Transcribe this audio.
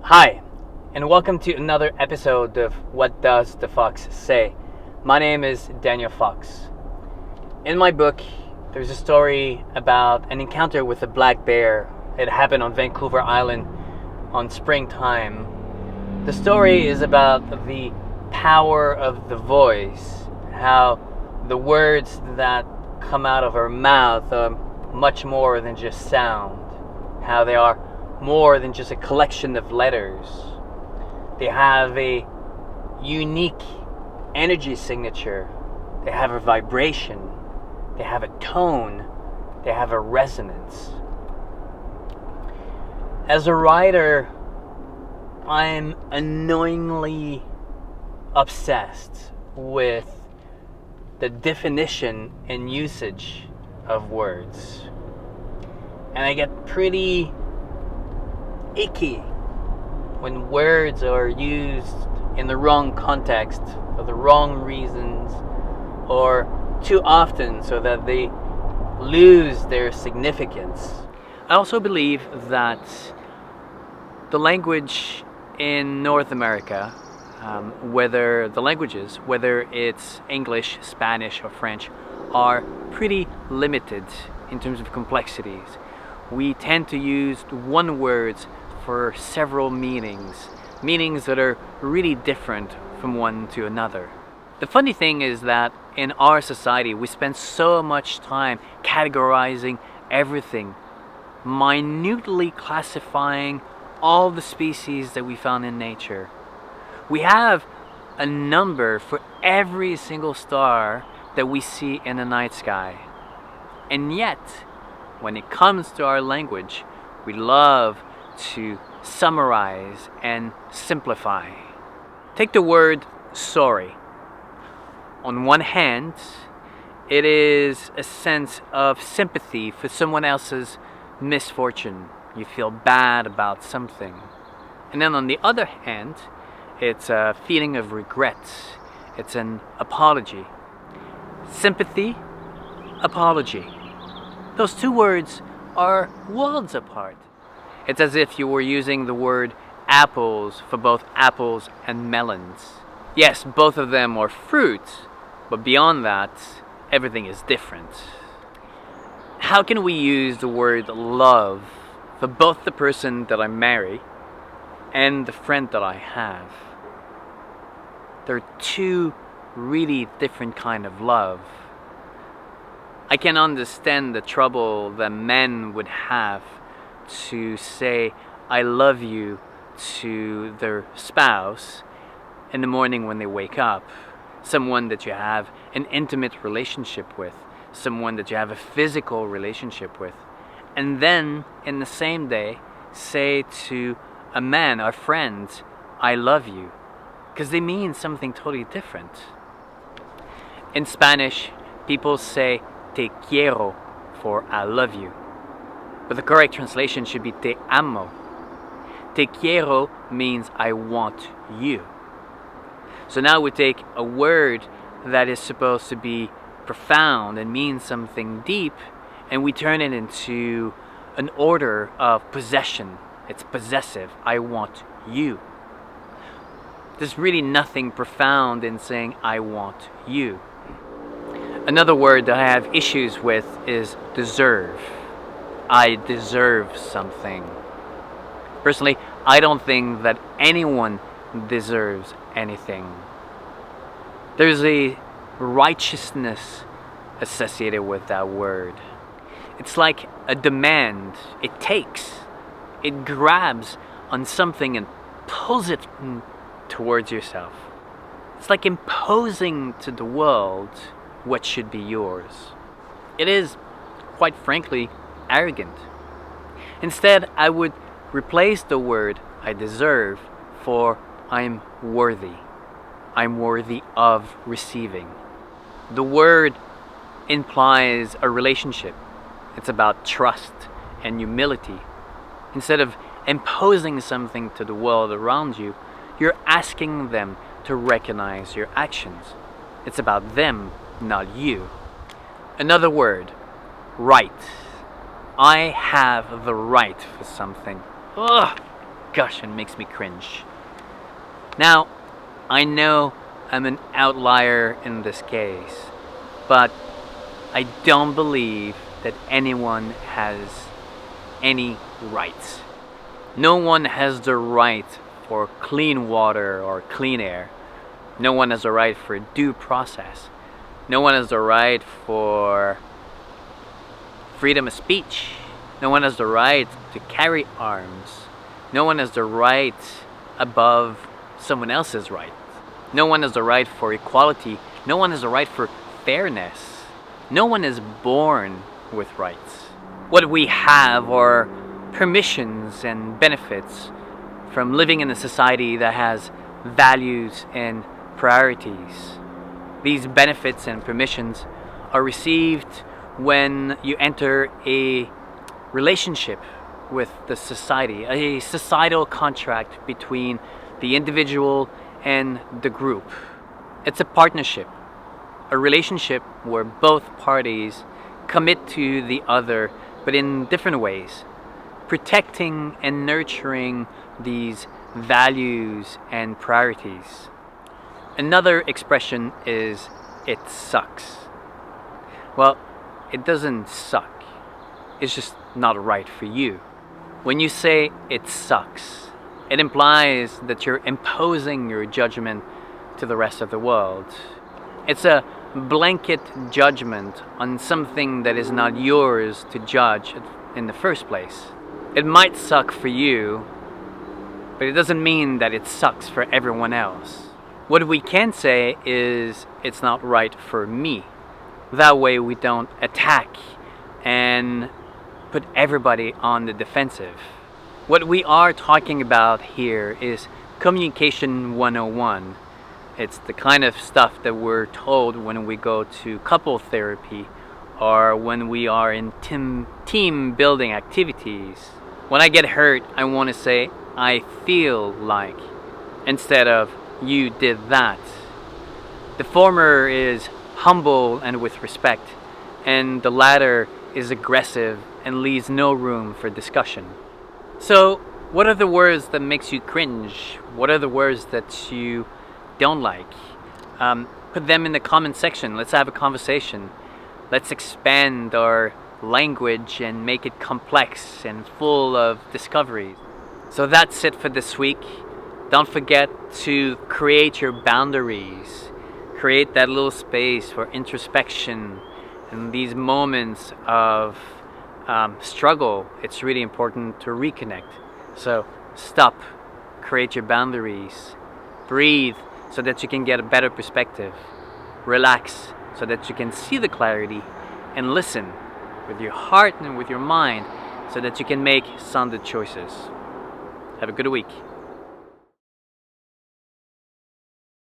Hi, and welcome to another episode of What Does the Fox Say? My name is Daniel Fox. In my book, there's a story about an encounter with a black bear. It happened on Vancouver Island on springtime. The story is about the power of the voice, how the words that come out of our mouth are much more than just sound, how they are more than just a collection of letters. They have a unique energy signature. They have a vibration. They have a tone. They have a resonance. As a writer, I'm annoyingly obsessed with the definition and usage of words. And I get pretty icky when words are used in the wrong context for the wrong reasons or too often so that they lose their significance. I also believe that the language in North America, whether it's English, Spanish, or French, are pretty limited in terms of complexities. We tend to use one words for several meanings that are really different from one to another. The funny thing is that in our society, we spend so much time categorizing everything, minutely classifying all the species that we found in nature. We have a number for every single star that we see in the night sky. And yet, when it comes to our language, we love to summarize and simplify. Take the word sorry. On one hand, it is a sense of sympathy for someone else's misfortune. You feel bad about something. And then on the other hand, it's a feeling of regret. It's an apology. Sympathy, apology. Those two words are worlds apart. It's as if you were using the word apples for both apples and melons. Yes, both of them are fruits, but beyond that, everything is different. How can we use the word love for both the person that I marry and the friend that I have? They're two really different kind of love. I can understand the trouble that men would have to say I love you to their spouse in the morning when they wake up, someone that you have an intimate relationship with, someone that you have a physical relationship with, and then in the same day say to a man or friend, I love you, because they mean something totally different. In Spanish, people say te quiero for I love you. But the correct translation should be te amo. Te quiero means I want you. So now we take a word that is supposed to be profound and mean something deep, and we turn it into an order of possession. It's possessive. I want you. There's really nothing profound in saying I want you. Another word that I have issues with is deserve. I deserve something. Personally, I don't think that anyone deserves anything. There's a righteousness associated with that word. It's like a demand. It takes. It grabs on something and pulls it towards yourself. It's like imposing to the world what should be yours. It is, quite frankly, arrogant. Instead, I would replace the word I deserve for I'm worthy. I'm worthy of receiving. The word implies a relationship. It's about trust and humility. Instead of imposing something to the world around you, you're asking them to recognize your actions. It's about them, not you. Another word, right. I have the right for something. Ugh, discussion makes me cringe. Now, I know I'm an outlier in this case, but I don't believe that anyone has any rights. No one has the right for clean water or clean air. No one has the right for due process. No one has the right for freedom of speech. No one has the right to carry arms. No one has the right above someone else's right. No one has the right for equality. No one has the right for fairness. No one is born with rights. What we have are permissions and benefits from living in a society that has values and priorities. These benefits and permissions are received when you enter a relationship with the society, a societal contract between the individual and the group. It's a partnership, a relationship where both parties commit to the other, but in different ways, protecting and nurturing these values and priorities. Another expression is, it sucks. Well, it doesn't suck. It's just not right for you. When you say it sucks, it implies that you're imposing your judgment to the rest of the world. It's a blanket judgment on something that is not yours to judge in the first place. It might suck for you, but it doesn't mean that it sucks for everyone else. What we can say is, it's not right for me. That way we don't attack and put everybody on the defensive. What we are talking about here is communication 101. It's the kind of stuff that we're told when we go to couple therapy or when we are in team building activities. When I get hurt, I want to say, I feel like, instead of, you did that. The former is humble and with respect, and the latter is aggressive and leaves no room for discussion. So, what are the words that makes you cringe? What are the words that you don't like? Put them in the comment section. Let's have a conversation. Let's expand our language and make it complex and full of discoveries. So that's it for this week. Don't forget to create your boundaries. Create that little space for introspection and these moments of struggle. It's really important to reconnect. So stop, create your boundaries, breathe so that you can get a better perspective, relax so that you can see the clarity, and listen with your heart and with your mind so that you can make sounded choices. Have a good week.